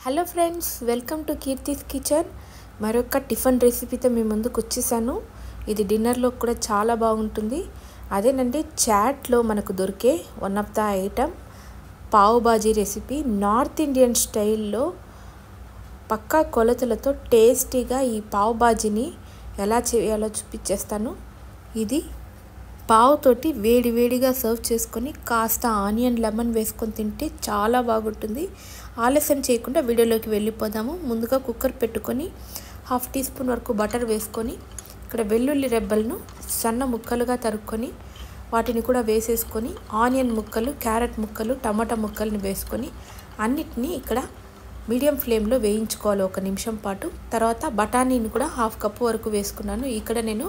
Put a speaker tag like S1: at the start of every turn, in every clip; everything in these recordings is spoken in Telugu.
S1: Hello friends, welcome to Keerthi's kitchen. మరొక టిఫిన్ రెసిపీతో మీ ముందుకు వచ్చేసాను. ఇది డిన్నర్లో కూడా చాలా బాగుంటుంది. అదేనండి, చాట్లో మనకు దొరికే one of the item pav bhaji recipe. North Indian స్టైల్లో పక్కా కొలతలతో టేస్టీగా ఈ పావ్ బాజీని ఎలా చేయాలో చూపించేస్తాను. ఇది పావు తోటి వేడివేడిగా సర్వ్ చేసుకొని కాస్త ఆనియన్ లెమన్ వేసుకొని తింటే చాలా బాగుంటుంది. ఆలస్యం చేయకుండా వీడియోలోకి వెళ్ళిపోదాము. ముందుగా కుక్కర్ పెట్టుకొని 1/2 టీ స్పూన్ వరకు బటర్ వేసుకొని ఇక్కడ వెల్లుల్లి రెబ్బలను సన్న ముక్కలుగా తరుక్కొని వాటిని కూడా వేసేసుకొని ఆనియన్ ముక్కలు, క్యారెట్ ముక్కలు, టమాటా ముక్కల్ని వేసుకొని అన్నిటినీ ఇక్కడ మీడియం ఫ్లేమ్లో వేయించుకోవాలి 1 నిమిషం పాటు. తర్వాత బఠానీని కూడా 1/2 కప్పు వరకు వేసుకున్నాను. ఇక్కడ నేను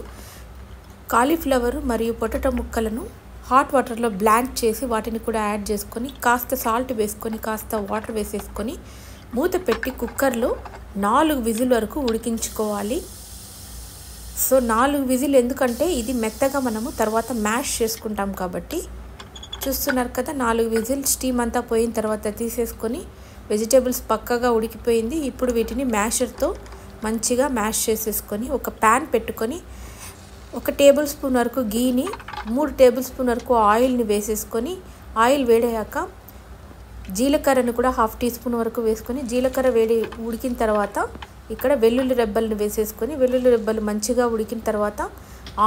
S1: కాలీఫ్లవర్ మరియు పొటాటో ముక్కలను హాట్ వాటర్లో బ్లాంక్ చేసి వాటిని కూడా యాడ్ చేసుకొని కాస్త సాల్ట్ వేసుకొని కాస్త వాటర్ వేసేసుకొని మూత పెట్టి కుక్కర్లో 4 విజిల్ వరకు ఉడికించుకోవాలి. సో 4 విజిల్ ఎందుకంటే ఇది మెత్తగా మనము తర్వాత మ్యాష్ చేసుకుంటాం కాబట్టి. చూస్తున్నారు కదా, 4 విజిల్ స్టీమ్ అంతా పోయిన తర్వాత తీసేసుకొని వెజిటేబుల్స్ పక్కగా ఉడికిపోయింది. ఇప్పుడు వీటిని మ్యాషర్తో మంచిగా మ్యాష్ చేసేసుకొని ఒక ప్యాన్ పెట్టుకొని 1 టేబుల్ స్పూన్ వరకు గీని 3 టేబుల్ స్పూన్ వరకు ఆయిల్ని వేసేసుకొని ఆయిల్ వేడయ్యాక జీలకర్రను కూడా 1/2 టీ స్పూన్ వరకు వేసుకొని జీలకర్ర ఉడికిన తర్వాత ఇక్కడ వెల్లుల్లి రెబ్బలను వేసేసుకొని వెల్లుల్లి రెబ్బలు మంచిగా ఉడికిన తర్వాత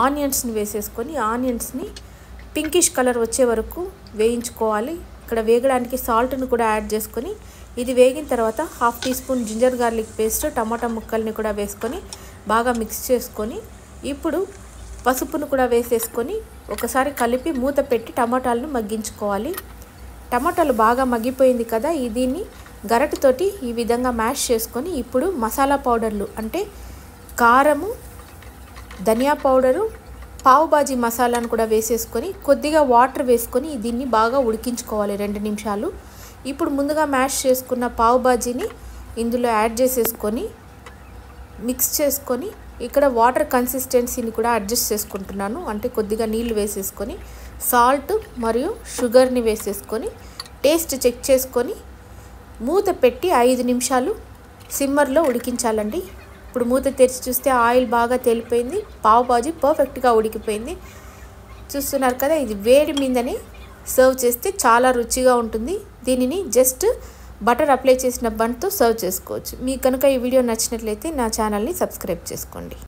S1: ఆనియన్స్ని వేసేసుకొని ఆనియన్స్ని పింకిష్ కలర్ వచ్చే వరకు వేయించుకోవాలి. ఇక్కడ వేగడానికి సాల్ట్ను కూడా యాడ్ చేసుకొని ఇది వేగిన తర్వాత 1/2 teaspoon ginger garlic paste, టమాటా ముక్కల్ని కూడా వేసుకొని బాగా మిక్స్ చేసుకొని ఇప్పుడు పసుపును కూడా వేసేసుకొని ఒకసారి కలిపి మూత పెట్టి టమాటాలను మగ్గించుకోవాలి. టమాటాలు బాగా మగ్గిపోయింది కదా, దీన్ని గరిటెతోటి ఈ విధంగా మ్యాష్ చేసుకొని ఇప్పుడు మసాలా పౌడర్లు అంటే కారము, ధనియా పౌడరు, పావ్ బాజీ మసాలాను కూడా వేసేసుకొని కొద్దిగా వాటర్ వేసుకొని దీన్ని బాగా ఉడికించుకోవాలి 2 నిమిషాలు. ఇప్పుడు ముందుగా మ్యాష్ చేసుకున్న పావ్ బాజీని ఇందులో యాడ్ చేసేసుకొని మిక్స్ చేసుకొని ఇక్కడ వాటర్ కన్సిస్టెన్సీని కూడా అడ్జస్ట్ చేసుకుంటున్నాను. అంటే కొద్దిగా నీళ్ళు వేసేసుకొని సాల్ట్ మరియు షుగర్ని వేసేసుకొని టేస్ట్ చెక్ చేసుకొని మూత పెట్టి 5 నిమిషాలు సిమ్మర్లో ఉడికించాలండి. ఇప్పుడు మూత తెరిచి చూస్తే ఆయిల్ బాగా తేలిపోయింది. పావ్ బాజీ పర్ఫెక్ట్గా ఉడికిపోయింది. చూస్తున్నారు కదా, ఇది వేడి మీదనే సర్వ్ చేస్తే చాలా రుచిగా ఉంటుంది. దీనిని జస్ట్ బటర్ అప్లై చేసిన బన్తో సర్వ్ చేసుకోవచ్చు. మీకు కనుక ఈ వీడియో నచ్చినట్లయితే నా ఛానల్ని సబ్స్క్రైబ్ చేసుకోండి.